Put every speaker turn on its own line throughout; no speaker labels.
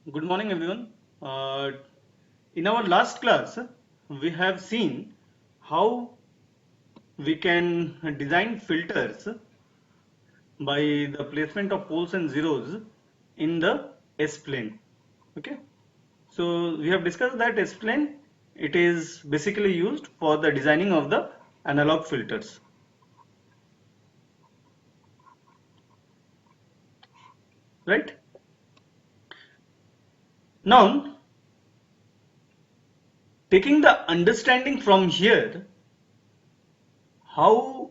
Good morning, everyone. In our last class, we have seen how we can design filters by the placement of poles and zeros in the S-plane. Okay. So we have discussed that S-plane, it is basically used for the designing of the analog filters. Right? Now, taking the understanding from here, how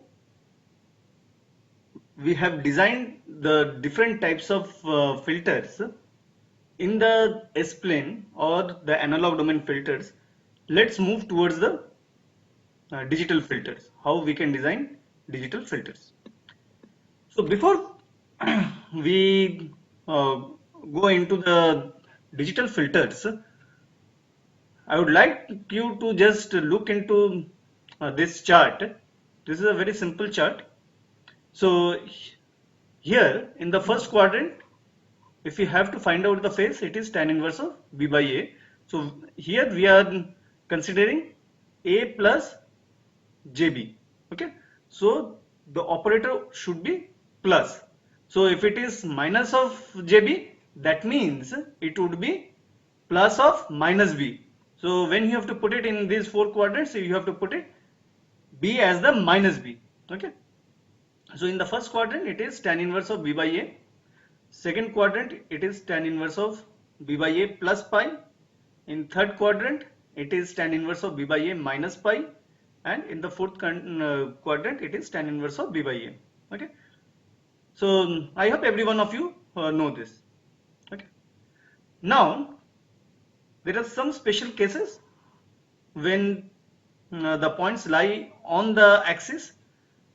we have designed the different types of filters in the S-plane or the analog domain filters. Let's move towards the digital filters, how we can design digital filters. So before we go into the digital filters, I would like you to just look into this chart. This is a very simple chart. So here in the first quadrant, if we have to find out the phase, it is tan inverse of B by A. So here we are considering A plus JB. Okay. So the operator should be plus. So if it is minus of JB, that means it would be plus of minus B. So when you have to put it in these four quadrants, you have to put it B as the minus B. Okay. So in the first quadrant, it is tan inverse of B by A. Second quadrant, it is tan inverse of B by A plus pi. In third quadrant, it is tan inverse of B by A minus pi. And in the fourth quadrant, it is tan inverse of B by A. Okay. So I hope every one of you know this. Okay. Now, there are some special cases when the points lie on the axis.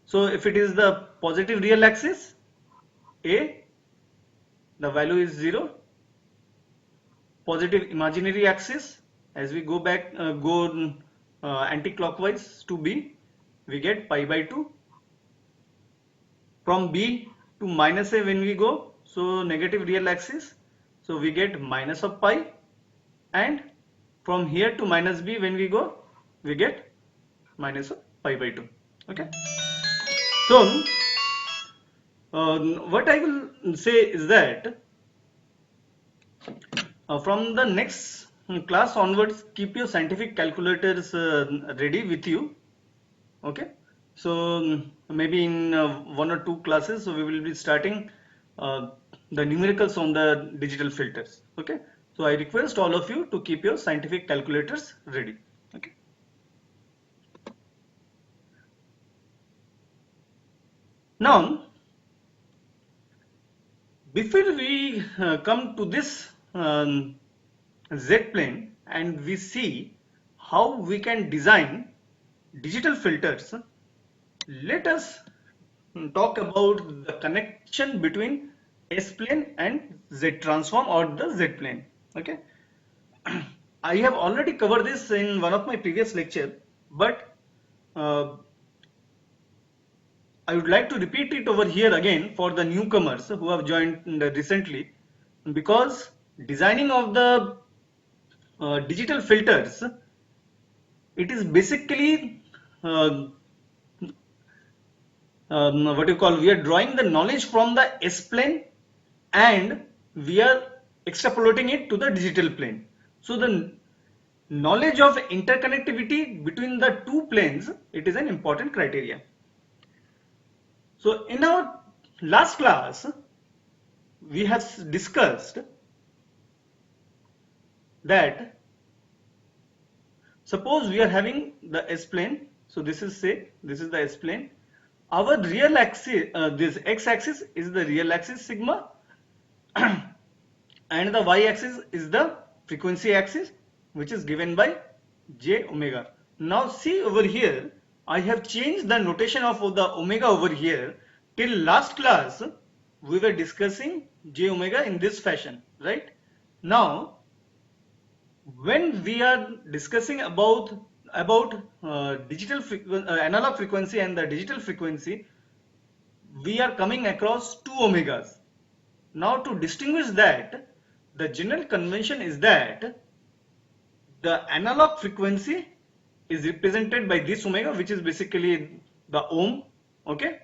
So if it is the positive real axis, A, the value is 0. Positive imaginary axis, as we go back, anti-clockwise to B, we get pi by 2. From B to minus A when we go, so negative real axis, so we get minus of pi, and from here to minus B when we go, we get minus of pi by 2. Okay. So what I will say is that from the next class onwards, keep your scientific calculators ready with you. Okay. So maybe in one or two classes, so we will be starting the numericals on the digital filters. Okay. So I request all of you to keep your scientific calculators ready. Okay. Now, before we come to this Z plane and we see how we can design digital filters, let us talk about the connection between S plane and Z transform or the Z plane. Okay. I have already covered this in one of my previous lecture, but uh, I would like to repeat it over here again for the newcomers who have joined recently, because designing of the digital filters, it is basically uh, what you call, we are drawing the knowledge from the S plane and we are extrapolating it to the digital plane. So the knowledge of interconnectivity between the two planes, it is an important criteria. So in our last class, we have discussed that suppose we are having the S plane. So this is, say, this is the S plane. Our real axis, this X axis is the real axis sigma and the Y axis is the frequency axis, which is given by j omega. Now see over here, I have changed the notation of the omega over here. Till last class, we were discussing j omega in this fashion, right? Now, when we are discussing about analog frequency and the digital frequency, we are coming across two omegas. Now to distinguish that, the general convention is that the analog frequency is represented by this omega, which is basically the ohm, okay?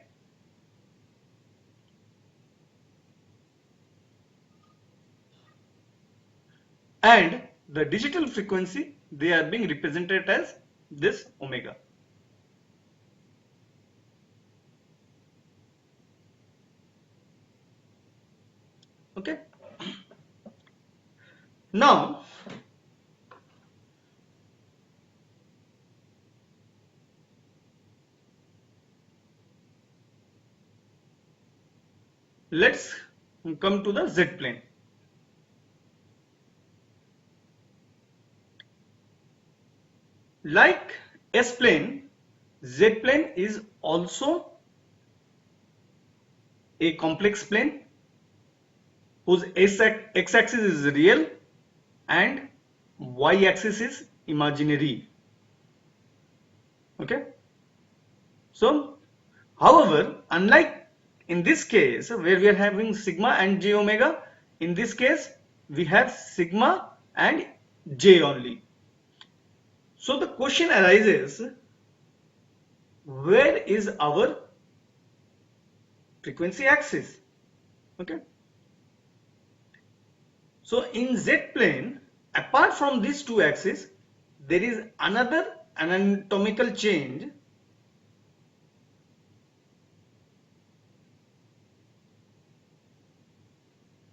And the digital frequency, they are being represented as this omega. Okay. Now, let's come to the Z plane. Like S plane, Z plane is also a complex plane whose x-axis is real and y-axis is imaginary. Okay. So, however, unlike in this case where we are having sigma and j omega, in this case we have sigma and j only. So the question arises, where is our frequency axis? Okay. So in Z plane, apart from these two axes, there is another anatomical change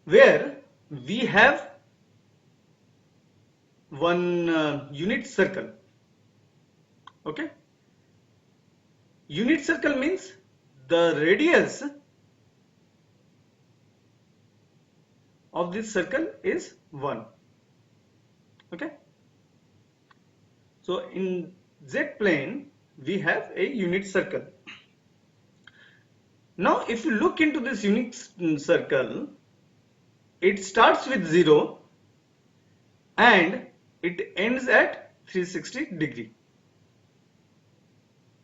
where we have one unit circle. Okay. Unit circle means the radius of this circle is 1. Okay. So in Z plane we have a unit circle. Now if you look into this unit circle, it starts with 0 and it ends at 360 degree.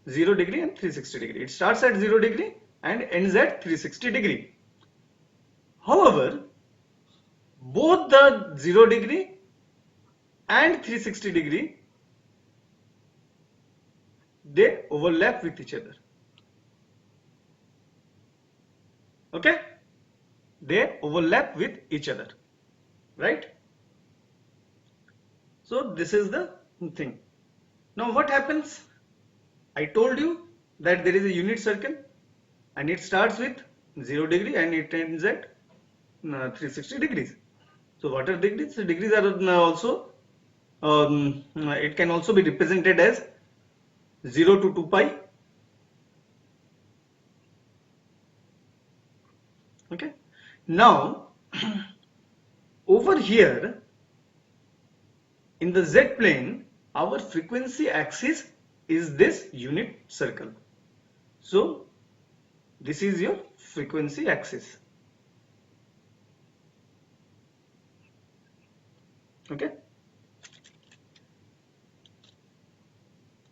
0 degree and 360 degree. It starts at 0 degree and ends at 360 degree. However, both the 0 degree and 360 degree, they overlap with each other. Okay? They overlap with each other. Right? So this is the thing. Now what happens? I told you that there is a unit circle and it starts with 0 degree and it ends at 360 degrees. So what are degrees? So degrees are also, it can also be represented as 0 to 2 pi. Okay. Now, over here in the Z plane, our frequency axis is this unit circle. So this is your frequency axis. Okay.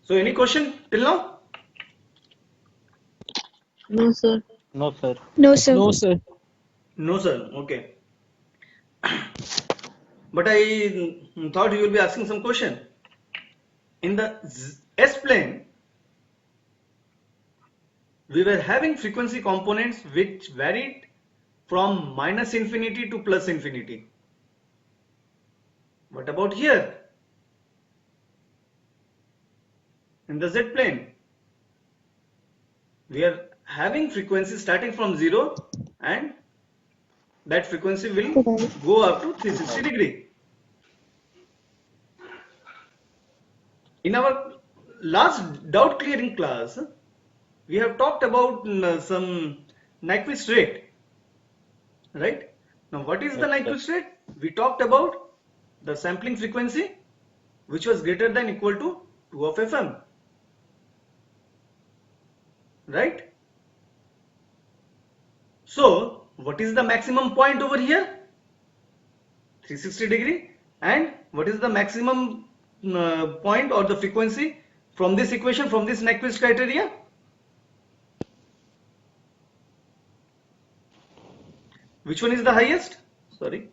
So any question till now?
No, sir.
No, sir.
No, sir.
No, sir.
No, sir. Okay. But I thought you will be asking some question. In the S plane, we were having frequency components which varied from minus infinity to plus infinity. What about here? In the Z plane, we are having frequency starting from 0 and that frequency will go up to 360 degree. In our last doubt clearing class, we have talked about some Nyquist rate, right? Now what is the Nyquist rate? We talked about the sampling frequency which was greater than equal to 2 of Fm, right? So what is the maximum point over here? 360 degree. And what is the maximum point or the frequency from this equation, from this Nyquist criteria? Which one is the highest? Sorry.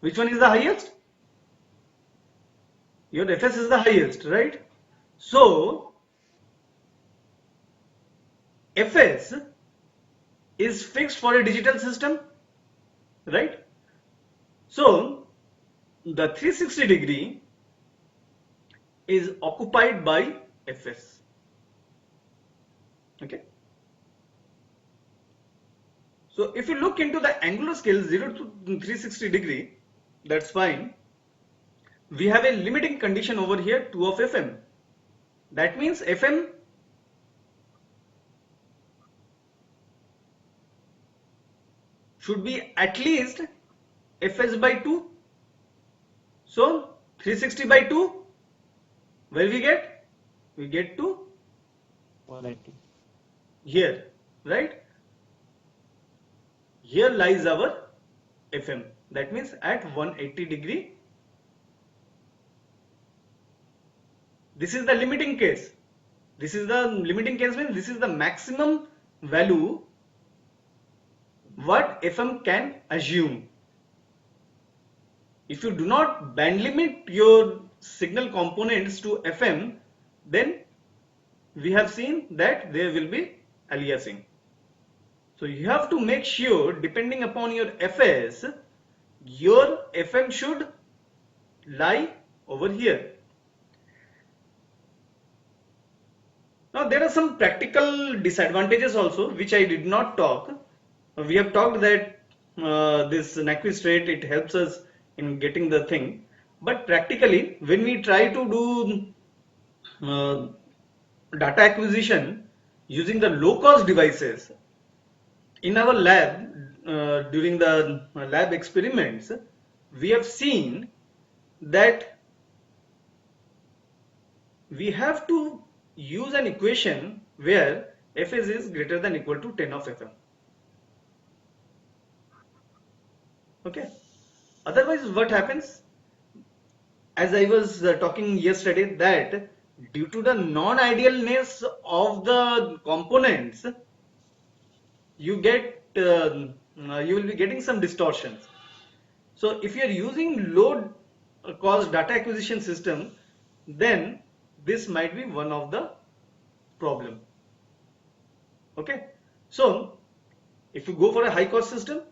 Which one is the highest? Your Fs is the highest, right? So Fs is fixed for a digital system, right? So the 360° is occupied by Fs. Okay. So if you look into the angular scale 0 to 360°, that's fine. We have a limiting condition over here 2 of Fm. That means Fm should be at least Fs by 2. So 360 by 2, where we get? We get to
180.
here, right? Here lies our Fm. That means at 180°. This is the limiting case. This is the limiting case means this is the maximum value what Fm can assume. If you do not band limit your signal components to Fm, then we have seen that there will be aliasing. So you have to make sure, depending upon your Fs, your Fm should lie over here. Now there are some practical disadvantages also which I did not talk. We have talked that this Nyquist rate, it helps us in getting the thing, but practically when we try to do data acquisition using the low cost devices in our lab, during the lab experiments, we have seen that we have to use an equation where Fs is greater than equal to 10 of Fm. Okay. Otherwise, what happens? As I was talking yesterday, that due to the non-idealness of the components, you get you will be getting some distortions. So if you are using low cost data acquisition system, then this might be one of the problem. Okay. So if you go for a high cost system,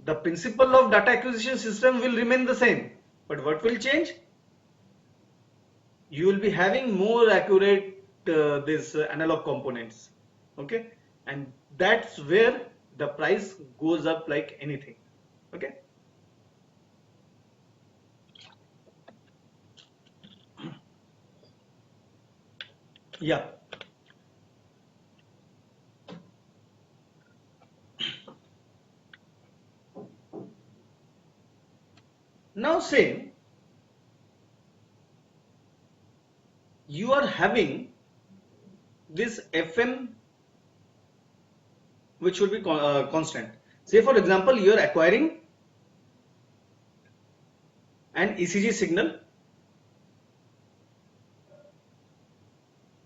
the principle of data acquisition system will remain the same, but what will change? You will be having more accurate this analog components. Okay, and that's where the price goes up like anything. Okay. Yeah. Now say you are having this Fm which should be constant. Say for example you are acquiring an ECG signal.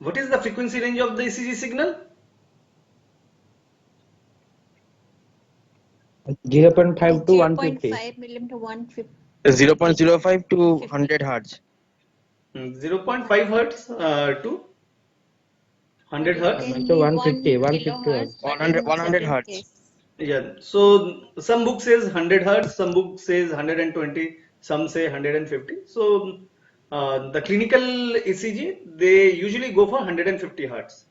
What is the frequency range of the ECG signal?
0.5 to 150.
0.5 millimeter 150.
0.05 to 100 hertz.
0.5 hertz to 100 hertz.
So 150
kilohertz,
hertz.
but
100
in
100
certain
hertz.
case.
Yeah, so some book says 100 hertz, some book says 120, some say 150. So the clinical ECG, they usually go for 150 hertz.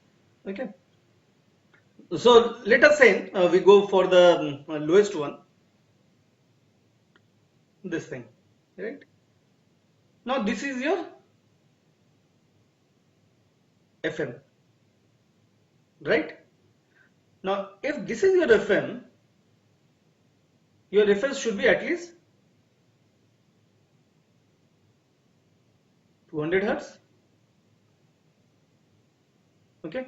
Okay. So let us say we go for the lowest one, this thing, right? Now this is your FM, right? Now if this is your FM, your FS should be at least 200 hertz. Okay.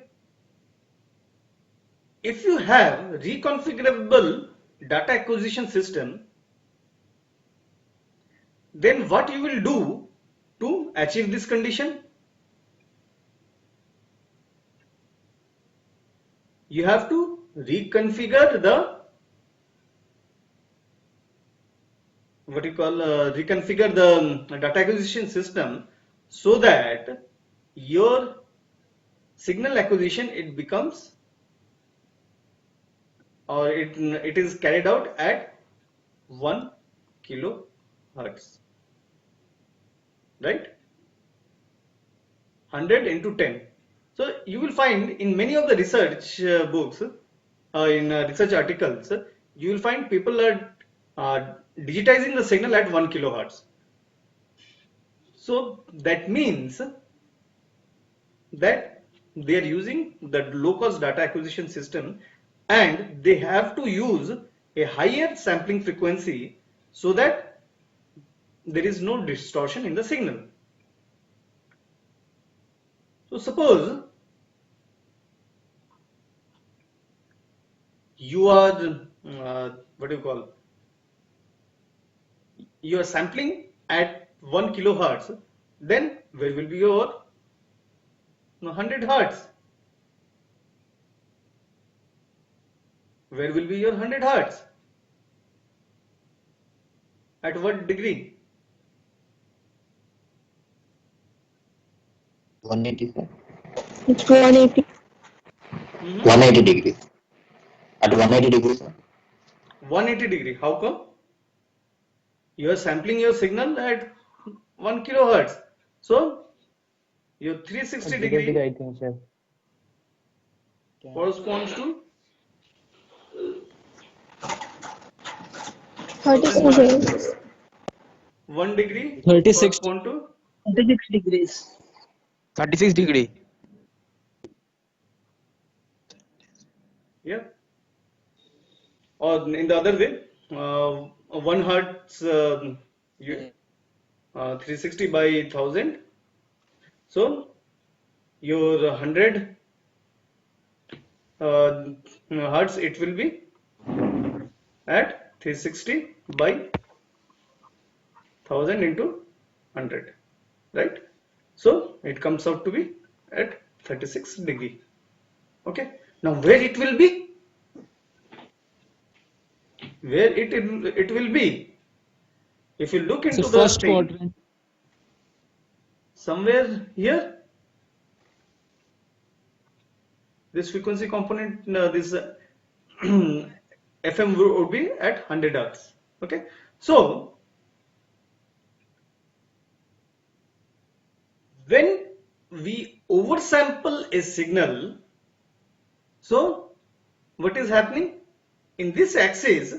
If you have reconfigurable data acquisition system, then what you will do to achieve this condition? You have to reconfigure the what you call reconfigure the data acquisition system so that your signal acquisition it becomes or it is carried out at 1 kilohertz, right? 100 into 10. So you will find in many of the research books, in research articles, you will find people are digitizing the signal at 1 kilohertz. So that means that they are using the low cost data acquisition system and they have to use a higher sampling frequency so that there is no distortion in the signal. So suppose you are what do you call, you are sampling at 1 kilohertz, then where will be your 100 hertz? Where will be your 100 hertz? At what degree?
180, sir.
It's 180.
180 degrees. At 180 degrees, sir.
180 degree. How come? You are sampling your signal at 1 kilohertz. So your 360 degree
I think, sir.
corresponds to
36 degrees.
1 degree
36.
correspond to
36 degrees.
36 degree.
yeah. Or in the other way, 1 hertz 360 by 1000. So your 100 hertz it will be at 360 by 1000 into 100, right? So it comes out to be at 36 degree. Okay. Now where it will be? Where it will be? If you look into
So
the
first
thing,
quadrant.
somewhere here, this frequency component, this FM would be at 100 hertz. Okay. So when we oversample a signal, so what is happening? In this axis,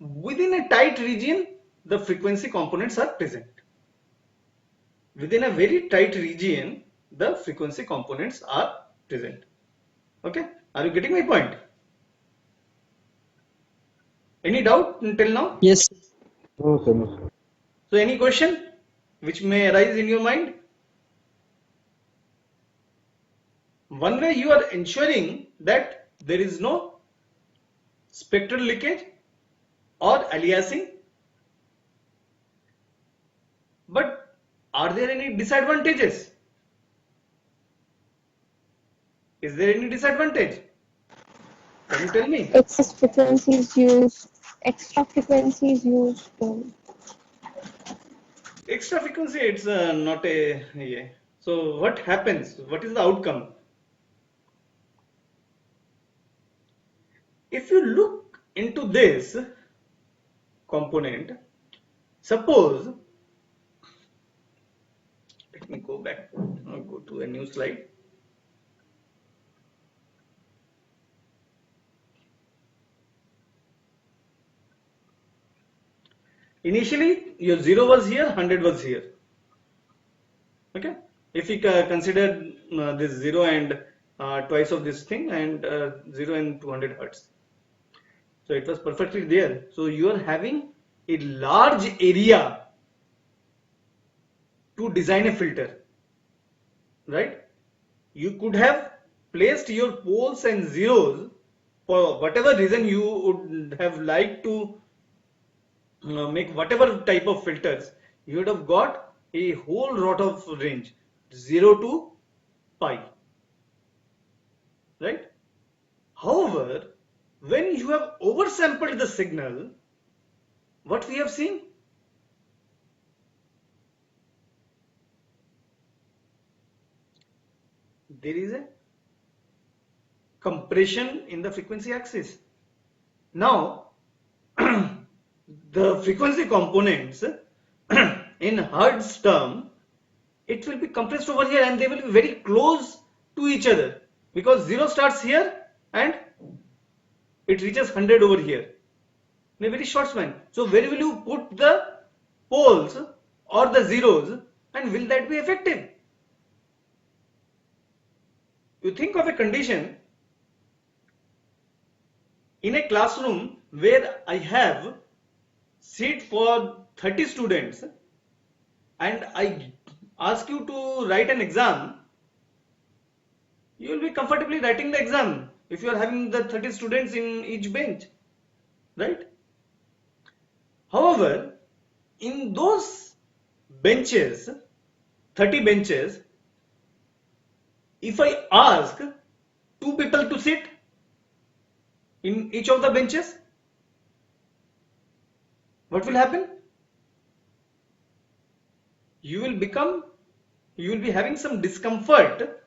within a tight region, the frequency components are present. Within a very tight region, the frequency components are present. Okay, are you getting my point? Any doubt until now?
Yes.
No, sir. No, sir.
So any question which may arise in your mind? One way you are ensuring that there is no spectral leakage or aliasing. But are there any disadvantages? Is there any disadvantage? Can you tell me?
Excess frequencies used. Extra frequencies used.
Extra frequency, it's not a. Yeah. So what happens? What is the outcome? If you look into this component, suppose, let me go back, I'll go to a new slide. Initially, your 0 was here, 100 was here. Okay. If we consider this 0 and twice of this thing and 0 and 200 hertz. So it was perfectly there. So you are having a large area to design a filter, right? You could have placed your poles and zeros for whatever reason you would have liked to make whatever type of filters. You would have got a whole lot of range, 0 to pi, right? However, when you have oversampled the signal, what we have seen? there is a compression in the frequency axis. Now, the frequency components in Hertz term, it will be compressed over here and they will be very close to each other because 0 starts here and it reaches 100 over here in a very short span. So where will you put the poles or the zeros, and will that be effective? You think of a condition in a classroom where I have seat for 30 students and I ask you to write an exam. You will be comfortably writing the exam if you are having the 30 students in each bench, right? However, in those benches, 30 benches, if I ask 2 people to sit in each of the benches, what will happen? You will be having some discomfort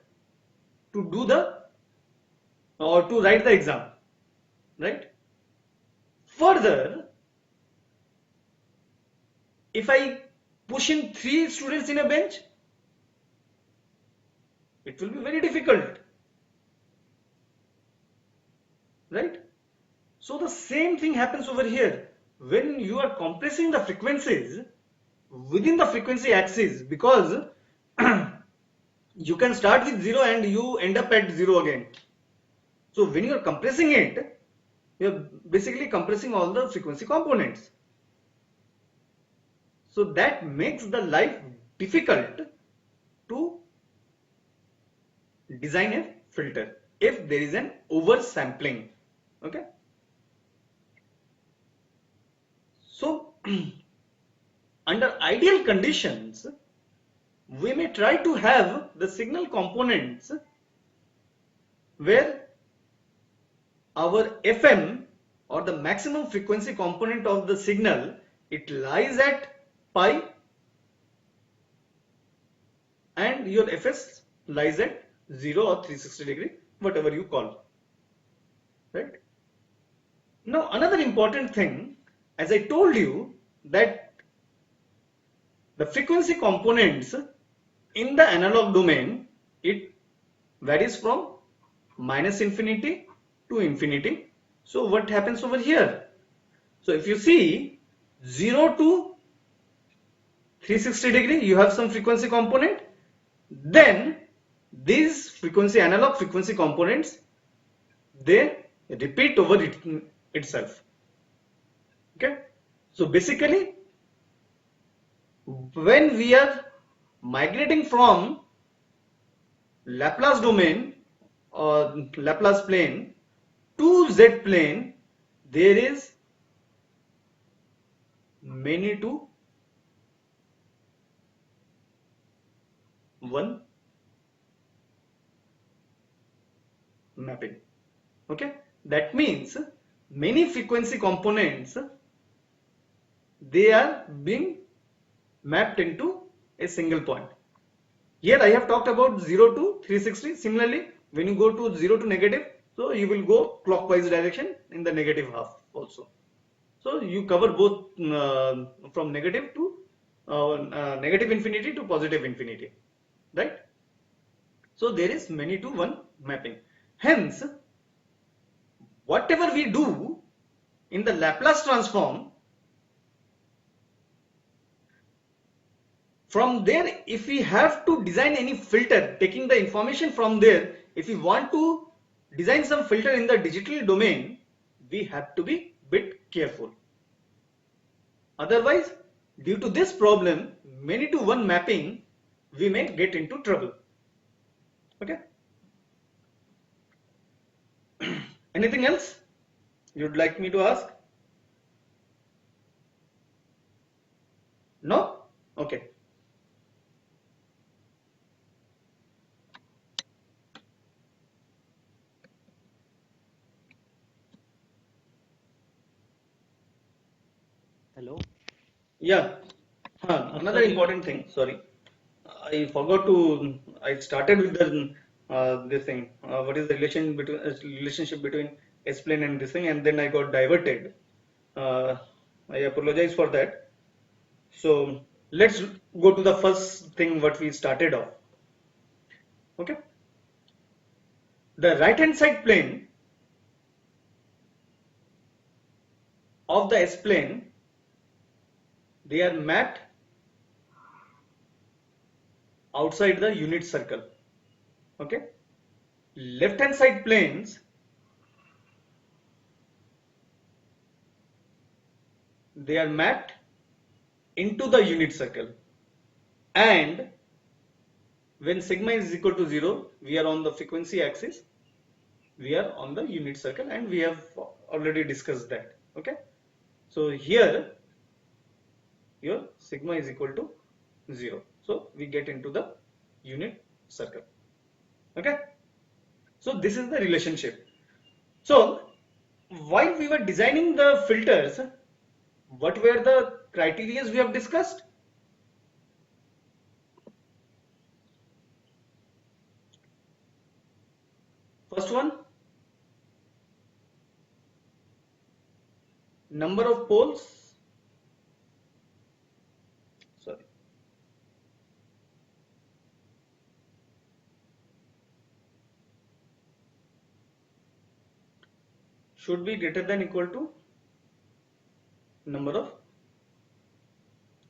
to do to write the exam, right? Further, if I push in 3 students in a bench, it will be very difficult, right? So the same thing happens over here when you are compressing the frequencies within the frequency axis, because you can start with 0 and you end up at 0 again. So when you are compressing it, you are basically compressing all the frequency components. So that makes the life difficult to design a filter if there is an oversampling. Okay. So under ideal conditions, we may try to have the signal components where our FM or the maximum frequency component of the signal, it lies at pi and your Fs lies at 0 or 360 degree, whatever you call, right? Now another important thing, as I told you, that the frequency components in the analog domain, it varies from -infinity to infinity. So what happens over here? So if you see 0 to 360 degree, you have some frequency component. Then these analog frequency components, they repeat over itself. Okay. So basically, when we are migrating from Laplace domain or Laplace plane to Z plane, there is many to one mapping. Okay, that means many frequency components, they are being mapped into a single point. Here I have talked about 0 to 360. Similarly, when you go to 0 to negative, so you will go clockwise direction in the negative half also. So you cover both from negative to negative infinity to positive infinity, right? So there is many to one mapping. Hence, whatever we do in the Laplace transform, from there, if we have to design any filter, taking the information from there, if we want to design some filter in the digital domain, we have to be bit careful. Otherwise, due to this problem, many to one mapping, we may get into trouble. Okay. Anything else you'd like me to ask? No? Okay.
Hello.
Yeah. Another important thing. Sorry, I forgot to. I started with the this thing. What is the relationship between S-plane and this thing? And then I got diverted. I apologize for that. So let's go to the first thing what we started off. Okay. The right-hand side plane of the S-plane, they are mapped outside the unit circle. Okay. Left hand side planes, they are mapped into the unit circle, and when sigma is equal to 0, we are on the frequency axis, we are on the unit circle, and we have already discussed that. Okay. So here your sigma is equal to 0, so we get into the unit circle. Okay. So this is the relationship. So while we were designing the filters, what were the criteria we have discussed? First one, number of poles. Sorry. Should be greater than equal to number of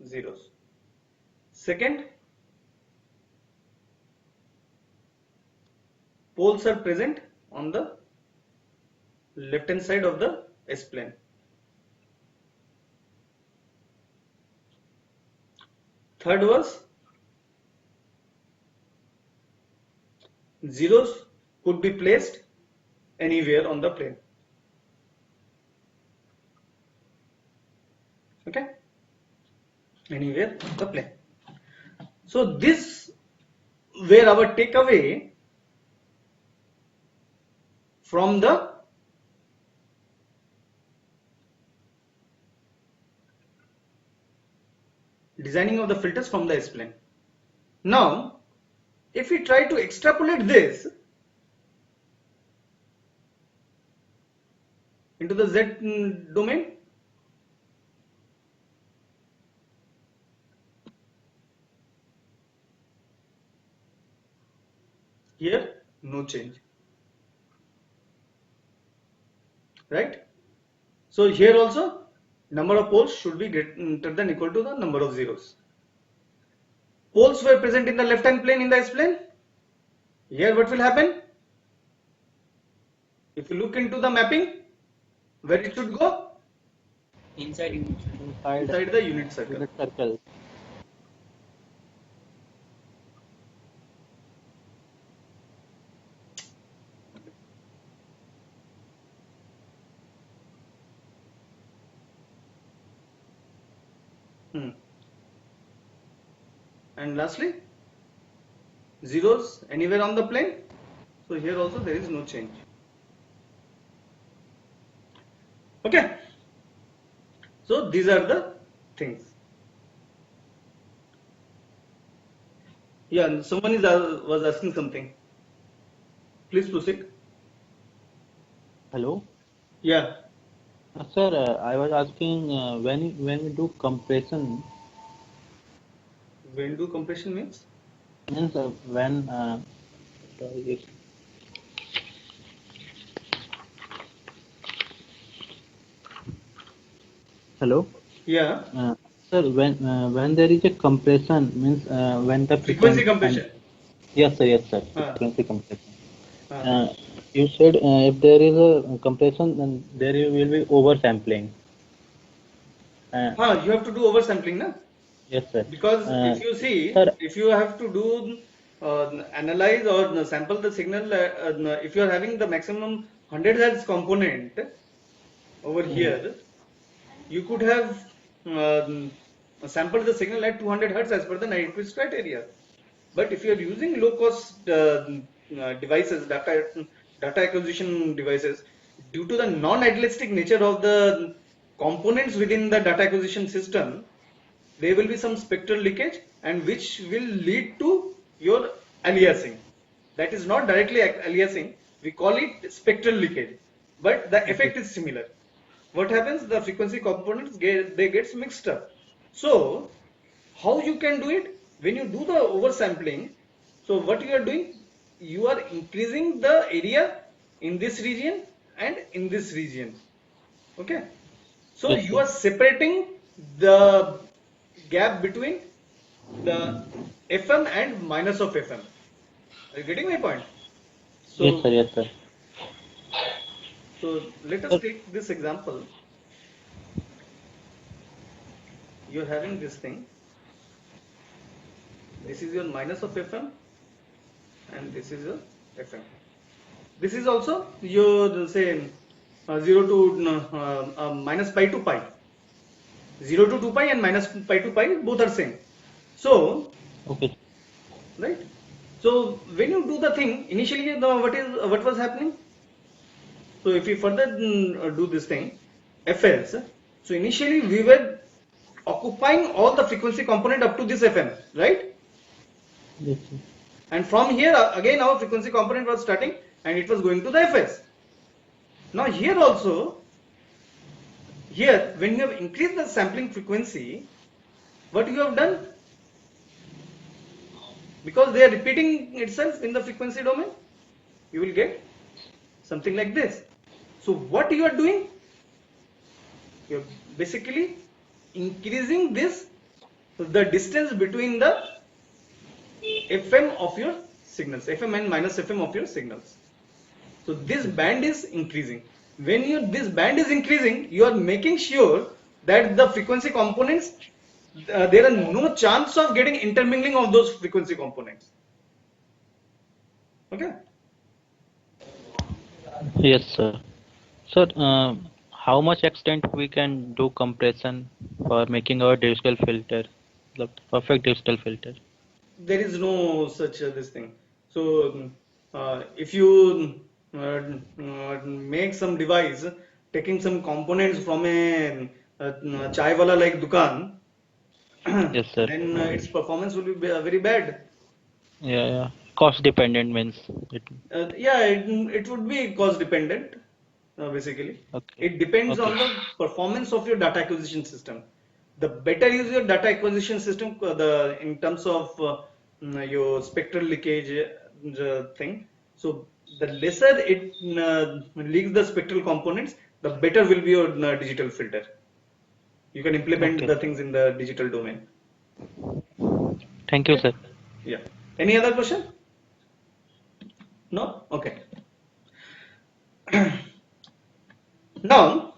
zeros. Second, poles are present on the left hand side of the S-plane. Third was zeros could be placed anywhere on the plane. Okay, anywhere on the plane. So this were our takeaway from the designing of the filters from the S-plane. Now, if we try to extrapolate this into the Z domain, here no change, right? So here also number of poles should be greater than equal to the number of zeros. Poles were present in the left hand plane in the S-plane. Here what will happen? If you look into the mapping, where it should go?
Inside the
Unit circle.
unit circle.
And lastly, zeros anywhere on the plane. So here also there is no change. Okay. So these are the things. Yeah, someone is was asking something. Please proceed.
Hello.
Yeah.
Sir, I was asking when we do compression,
When do compression means?
means when sorry, hello.
Yeah.
Sir, when there is a compression means when the
Frequency compression.
yes sir,
Ah.
frequency compression.
Ah.
You said if there is a compression, then there will be oversampling.
You have to do oversampling, na?
Yes sir.
Because if you see,
sir,
if you have to do analyze or sample the signal, if you are having the maximum 100 Hz component over here, you could have sampled the signal at 200 Hz as per the Nyquist criteria. But if you are using low cost devices, data acquisition devices, due to the non-idealistic nature of the components within the data acquisition system, there will be some spectral leakage, and which will lead to your aliasing, That is not directly aliasing. We call it spectral leakage, but the effect is similar. What happens? The frequency components gets mixed up. So how you can do it? When you do the oversampling, so what you are doing? You are increasing the area in this region and in this region. Okay. So
Yes,
you
sir.
are separating the gap between the FM and minus of FM. Are you getting my point?
Yes, sir.
So,
Yes, sir.
so let us
Sir,
take this example. You're having this thing. This is your minus of FM and this is your FM. This is also your say 0 to minus pi to pi. 0 to 2 pi and minus pi to pi both are same. So,
okay.
right? So when you do the thing, initially what was happening? So if we further do this thing, FLs. So initially we were occupying all the frequency component up to this FM, right?
Yes, sir.
And from here again our frequency component was starting and it was going to the FS. Now here also, here when you have increased the sampling frequency, what you have done? Because they are repeating itself in the frequency domain, you will get something like this. So what you are doing? You're basically increasing the distance between the FM of your signals, FM and minus FM of your signals. So this band is increasing. When this band is increasing, you are making sure that the frequency components, there are no chance of getting intermingling of those frequency components. Okay.
Yes, sir. Sir, how much extent we can do compression for making our digital filter, the perfect digital filter?
There is no such this thing. So if you make some device taking some components from a chai wala like dukan,
Yes, sir.
then its performance will be very bad.
Yeah, yeah. Cost dependent means it.
Yeah, it would be cost dependent, basically.
Okay.
It depends
Okay.
on the performance of your data acquisition system. The better is your data acquisition system, in terms of your spectral leakage thing. So the lesser it leaks the spectral components, the better will be your digital filter. You can implement
Okay,
the
sir.
things in the digital domain.
Thank you,
Okay.
sir.
Yeah. Any other question? No? Okay. Now,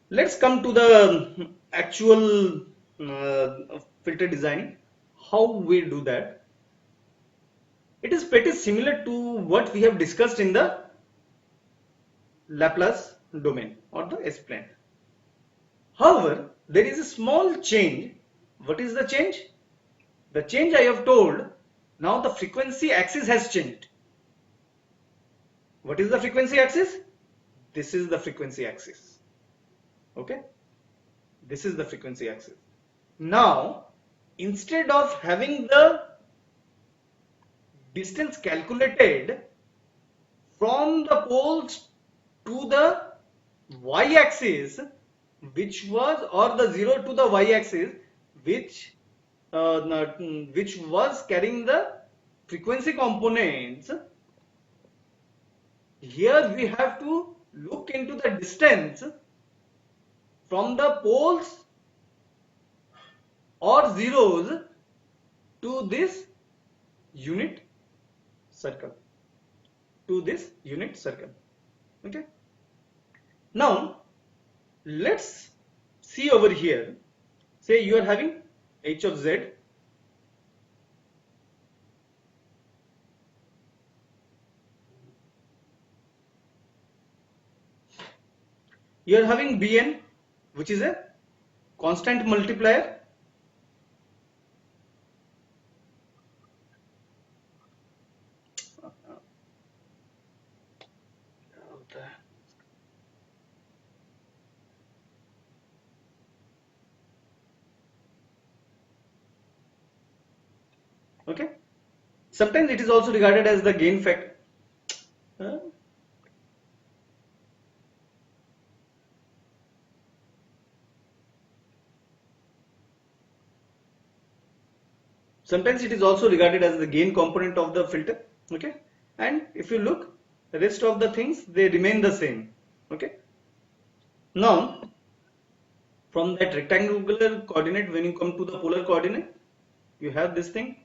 let's come to the actual filter designing. How we do that? It is pretty similar to what we have discussed in the Laplace domain or the S-plane. However, there is a small change. What is the change? The change I have told, now the frequency axis has changed. What is the frequency axis? This is the frequency axis. Okay? This is the frequency axis. Now, instead of having the distance calculated from the poles to the y-axis, which was, or the 0 to the y-axis, which which was carrying the frequency components, here we have to look into the distance from the poles or zeros to this unit circle, okay. Now let's see over here. Say you are having h of z, you are having bn, which is a constant multiplier, okay. Sometimes it is also regarded as the gain factor. Sometimes it is also regarded as the gain component of the filter. Okay, and if you look, the rest of the things, they remain the same. Okay, now from that rectangular coordinate, when you come to the polar coordinate, you have this thing.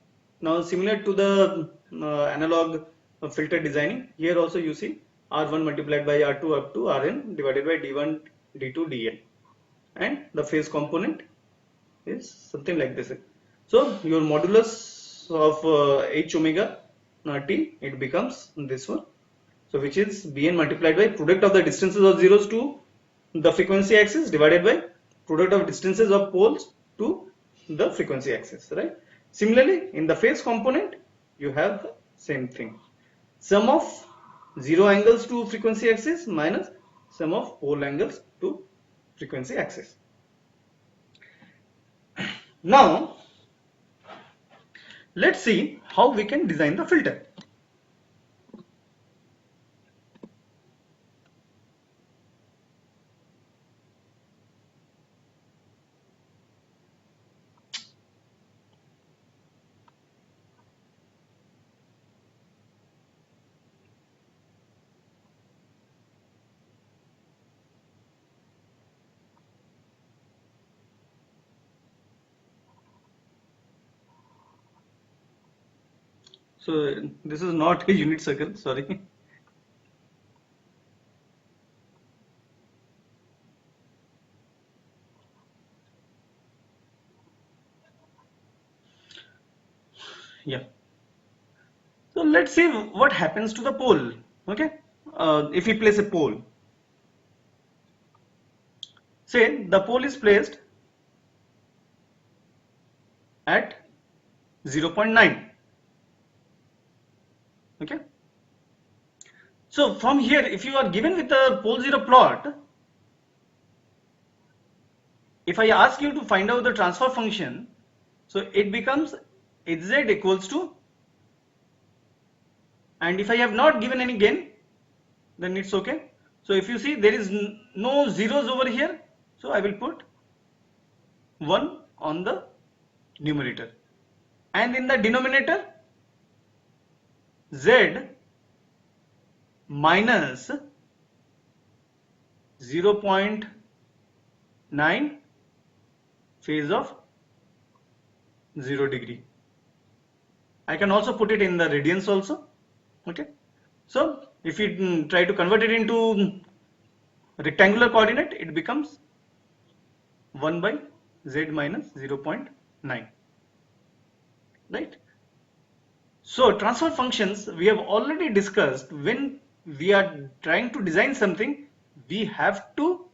Now similar to the analog filter designing, here also you see R1 multiplied by R2 up to Rn divided by D1, D2, Dn, and the phase component is something like this. So your modulus of h omega t, it becomes this one. So which is Bn multiplied by product of the distances of zeros to the frequency axis divided by product of distances of poles to the frequency axis, right? Similarly, in the phase component, you have the same thing. Sum of zero angles to frequency axis minus sum of pole angles to frequency axis. Now, let's see how we can design the filter. So this is not a unit circle, sorry. Yeah. So let's see what happens to the pole. Okay. If we place a pole, say the pole is placed at 0.9. Okay. So from here, if you are given with a pole zero plot, if I ask you to find out the transfer function, so it becomes hz equals to, and if I have not given any gain, then it's okay. So if you see there is no zeros over here, so I will put 1 on the numerator, and in the denominator z minus 0.9 phase of 0 degree. I can also put it in the radians also. Okay, so if you try to convert it into rectangular coordinate, it becomes 1 by z minus 0.9, right? So transfer functions we have already discussed. When we are trying to design something, we have to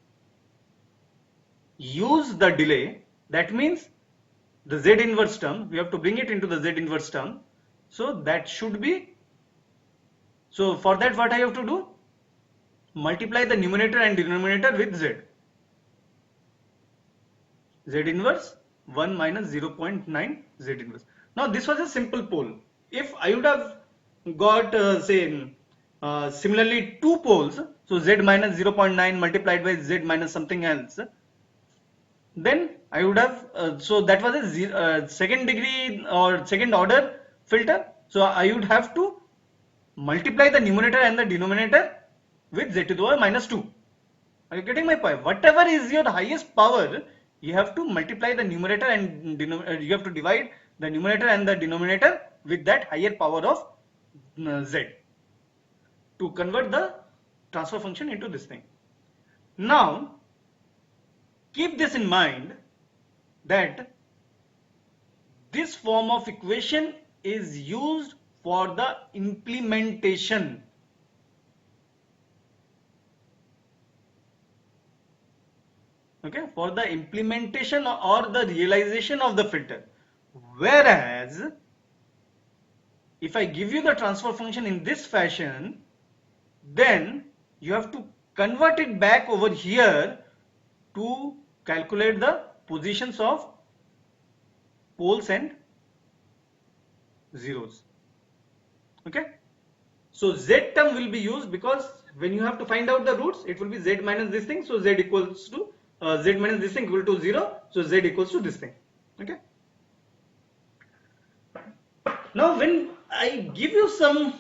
use the delay. That means the z inverse term, we have to bring it into the z inverse term. So that should be, so for that what I have to do? Multiply the numerator and denominator with z. Z inverse 1 minus 0.9 z inverse. Now this was a simple pole. If I would have got similarly two poles, so z minus 0.9 multiplied by z minus something else, then I would have, so that was a second degree or second order filter. So I would have to multiply the numerator and the denominator with z to the power minus 2. Are you getting my point? Whatever is your highest power, you have to multiply the numerator and you have to divide the numerator and the denominator with that higher power of z to convert the transfer function into this thing. Now, keep this in mind that this form of equation is used for the implementation. Okay, for the implementation or the realization of the filter. Whereas, if I give you the transfer function in this fashion, then you have to convert it back over here to calculate the positions of poles and zeros. Okay, so z term will be used because when you have to find out the roots, it will be z minus this thing. So z equals to z minus this thing equal to 0. So z equals to this thing. Okay. Now when I give you some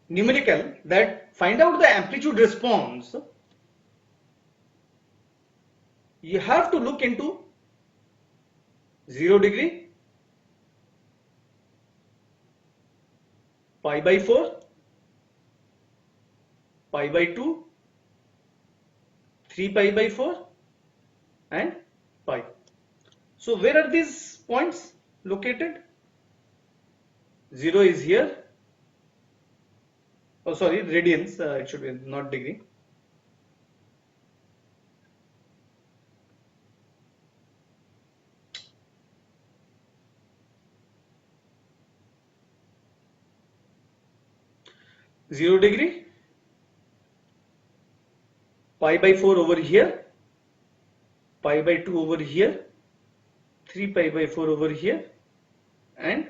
numerical that find out the amplitude response, you have to look into 0 degree, pi by 4, pi by 2, 3 pi by 4 and pi. So where are these points located? 0 is here. Oh sorry, radians, it should be not degree. Zero degree, pi by 4 over here, pi by 2 over here, 3 pi by 4 over here and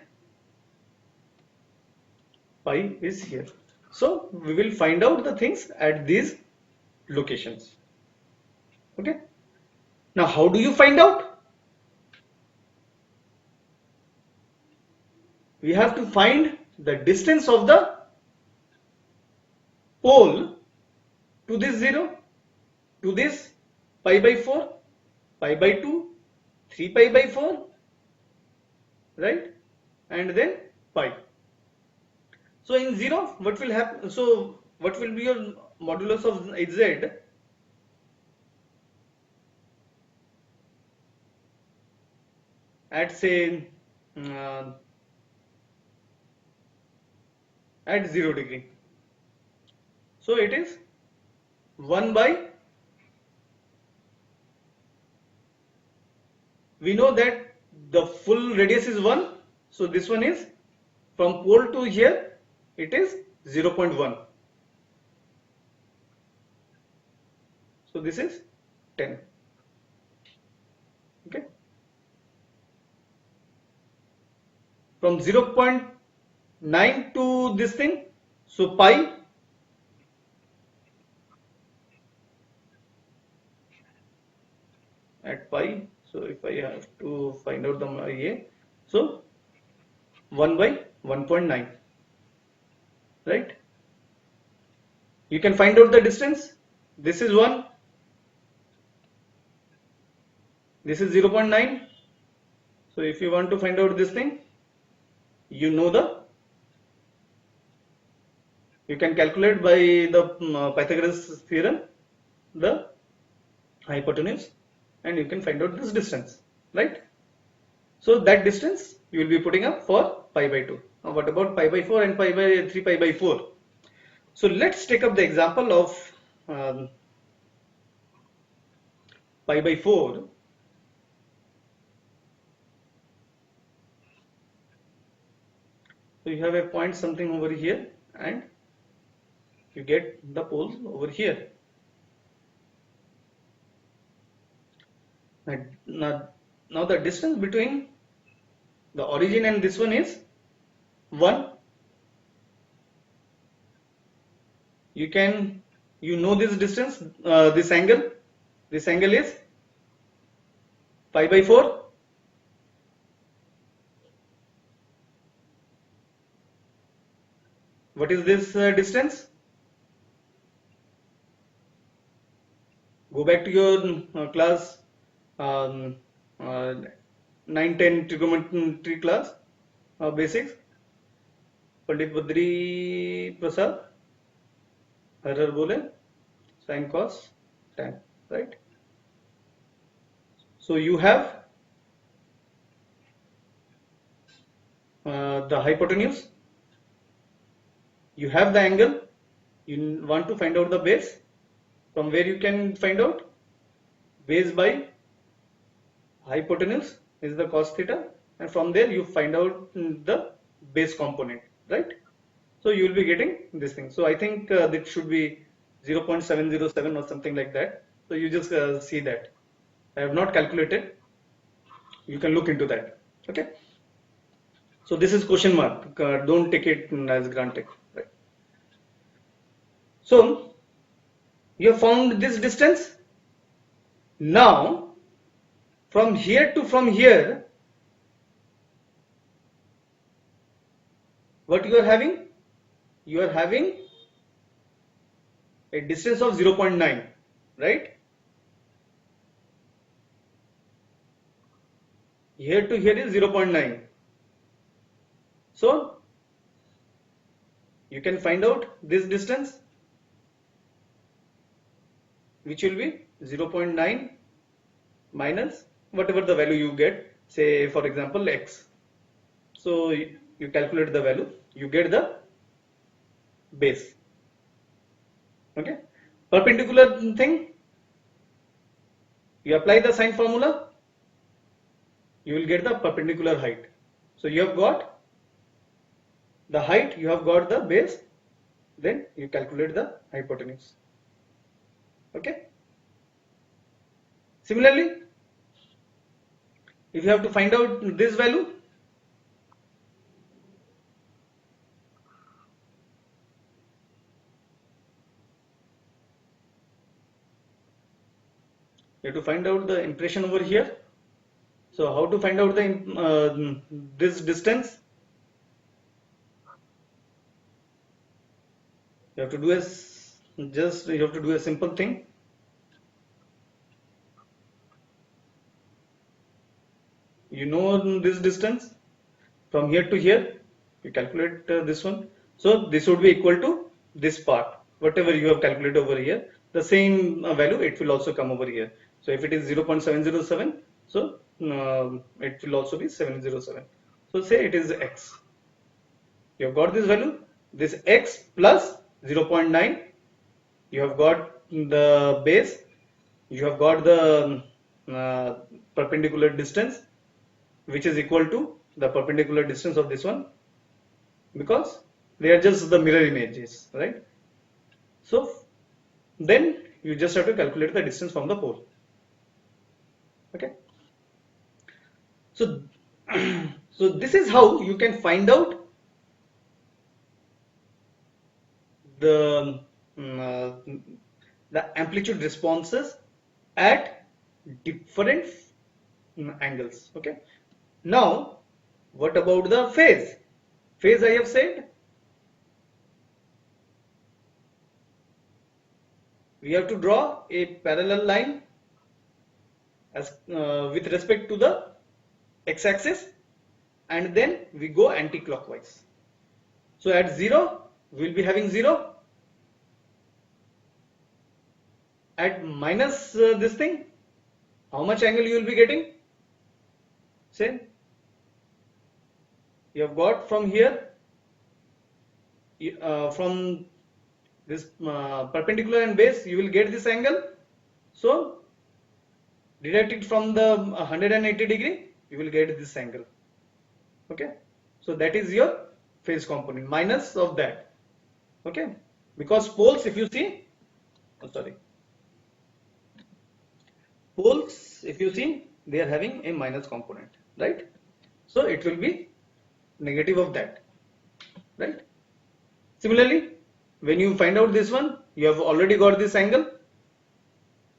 pi is here. So we will find out the things at these locations. Okay. Now how do you find out? We have to find the distance of the pole to this 0, to this pi by 4, pi by 2, 3 pi by 4, right? And then pi. So in 0, what will happen? So what will be your modulus of z? At say at 0 degree. So it is 1 by, we know that the full radius is 1. So this one is from pole to here, it is 0.1. So this is 10. Okay. From 0.9 to this thing, so pi at pi. So if I have to find out the a, so 1 by 1.9, right? You can find out the distance. This is 1, this is 0.9. So if you want to find out this thing, you know you can calculate by the Pythagoras theorem the hypotenuse and you can find out this distance, right? So that distance you will be putting up for pi by 2. Now what about pi by 4 and pi by 3 pi by 4? So let's take up the example of pi by 4. So you have a point something over here and you get the poles over here. Now the distance between the origin and this one is 1. You know this distance, this angle is pi by 4. What is this distance? Go back to your class 9-10 trigonometry class basics. Pandit Badri Prasad, error bole, sin cos tan, right? So you have the hypotenuse, you have the angle, you want to find out the base. From where you can find out? Base by hypotenuse is the cos theta, and from there you find out the base component, right? So you will be getting this thing. So I think that should be 0.707 or something like that. So you just see that. I have not calculated. You can look into that. Okay. So this is question mark. Don't take it as granted. Right. So you have found this distance. Now from here to from here, what you are having? You are having a distance of 0.9, right? Here to here is 0.9. So you can find out this distance, which will be 0.9 minus whatever the value you get, say for example x. So you calculate the value, you get the base. Okay, perpendicular thing, you apply the sine formula, you will get the perpendicular height. So you have got the height, you have got the base, then you calculate the hypotenuse. Okay. Similarly, if you have to find out this value, you have to find out the impression over here. So how to find out the this distance? You have to do a simple thing. You know this distance from here to here. You calculate this one. So this would be equal to this part. Whatever you have calculated over here, the same value it will also come over here. So if it is 0.707, so it will also be 707. So say it is x. You have got this value. This x plus 0.9. You have got the base. You have got the perpendicular distance, which is equal to the perpendicular distance of this one, because they are just the mirror images, right? So then you just have to calculate the distance from the pole. Okay. So so this is how you can find out the amplitude responses at different angles. Okay. Now what about the phase? Phase, I have said we have to draw a parallel line as with respect to the x-axis, and then we go anti-clockwise. So at 0 we will be having 0. At minus this thing, how much angle you will be getting? Say you have got from here, from this perpendicular and base, you will get this angle. So deduct it from the 180 degree, you will get this angle. Okay, so that is your phase component minus of that. Okay, because poles, if you see, poles, if you see, they are having a minus component, right? So it will be negative of that, right? Similarly, when you find out this one, you have already got this angle,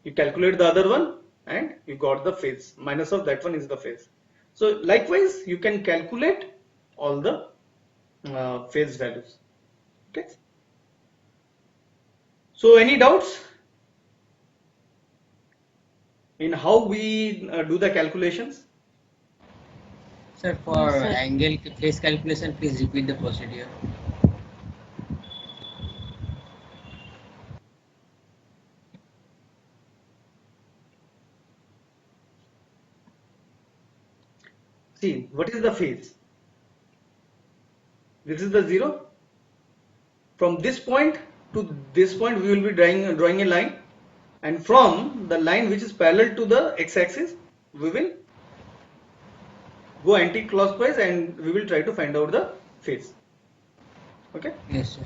you calculate the other one, and you got the phase. Minus of that one is the phase. So likewise, you can calculate all the phase values. Okay. So any doubts in how we do the calculations?
Sir, for
Yes, sir.
angle phase calculation, please repeat the procedure.
See, what is the phase? This is the 0. From this point to this point, we will be drawing a line, and from the line which is parallel to the x-axis, we will go anti-clockwise and we will try to find out the phase. Okay.
Yes, sir.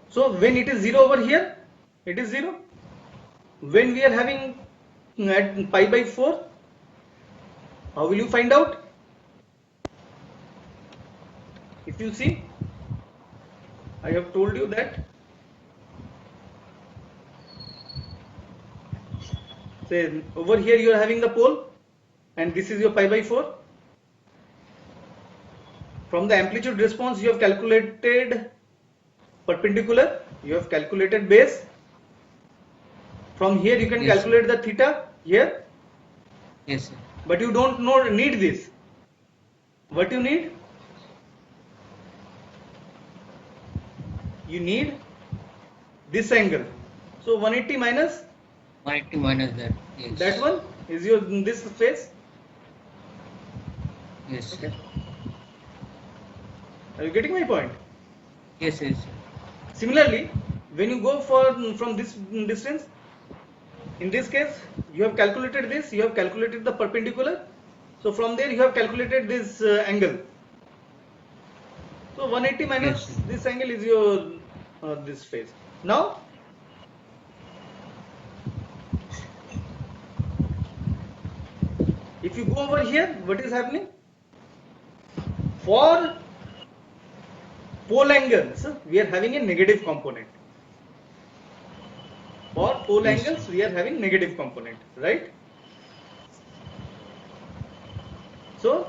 So when it is 0 over here, it is 0. When we are having at pi by 4, how will you find out? if you see, I have told you that, say over here you are having the pole and this is your pi by 4. From the amplitude response you have calculated perpendicular, you have calculated base. From here you can
Yes,
calculate the theta here,
Yes, sir.
but you don't need this. What you need? You need this angle. So 180 minus
180 minus that. Yes.
that one is your this phase.
Yes.
Okay. Are you getting my point?
Yes, yes.
Similarly, when you go from this distance, in this case you have calculated this, you have calculated the perpendicular. So from there you have calculated this angle. So 180 minus
Yes.
this angle is your this phase. Now if you go over here, what is happening? For pole angles, we are having a negative component. For pole
Yes.
angles, we are having negative component, right? So,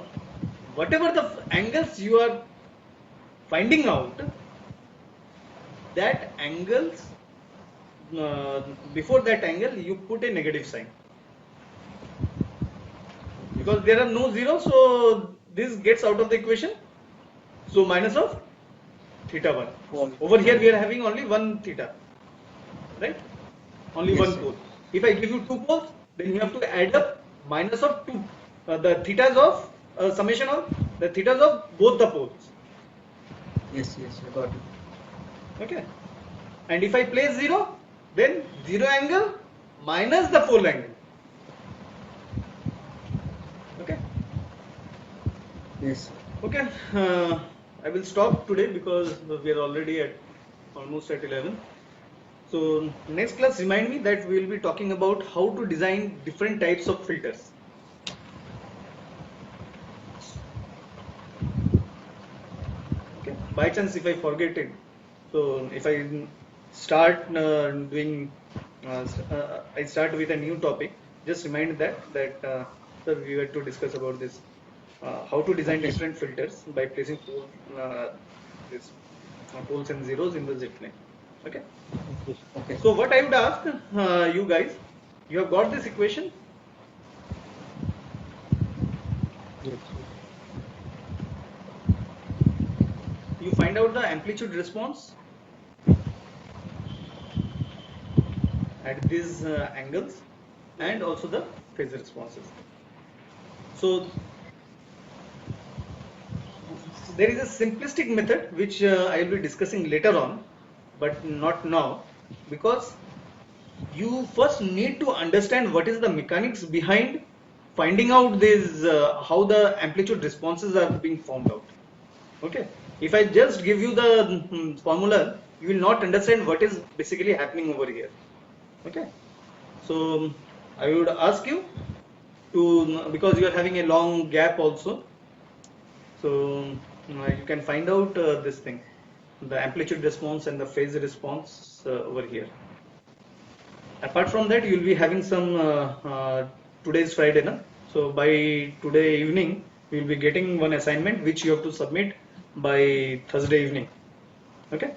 whatever the angles you are finding out, that angles, before that angle, you put a negative sign. Because there are no zeros, so this gets out of the equation. So, minus of theta 1. Over here, we are having only one theta, right? Only
Yes,
one
sir.
pole. If I give you two poles, then you have to add up minus of two, the thetas of summation of the thetas of both the poles.
Yes, yes. I got it.
Okay. And if I place 0, then 0 angle minus the pole angle. Okay.
Yes.
Okay. I will stop today because we are already at almost at 11. So next class, remind me that we will be talking about how to design different types of filters. Okay. By chance, if I forget it, so if I start I start with a new topic. Just remind that sir, we were to discuss about this, how to design
Okay.
different filters by placing this poles and zeros in the Z plane. Okay.
Okay.
So what I would ask you guys, you have got this equation.
Yes.
You find out the amplitude response at these angles and also the phase responses. So there is a simplistic method which I will be discussing later on, but not now, because you first need to understand what is the mechanics behind finding out this, how the amplitude responses are being formed out. Okay. If I just give you the formula, you will not understand what is basically happening over here. Okay. So I would ask you to, because you are having a long gap also, so you can find out this thing, the amplitude response and the phase response over here. Apart from that, you will be having some today's Friday, na? So by today evening, you will be getting one assignment which you have to submit by Thursday evening. Okay.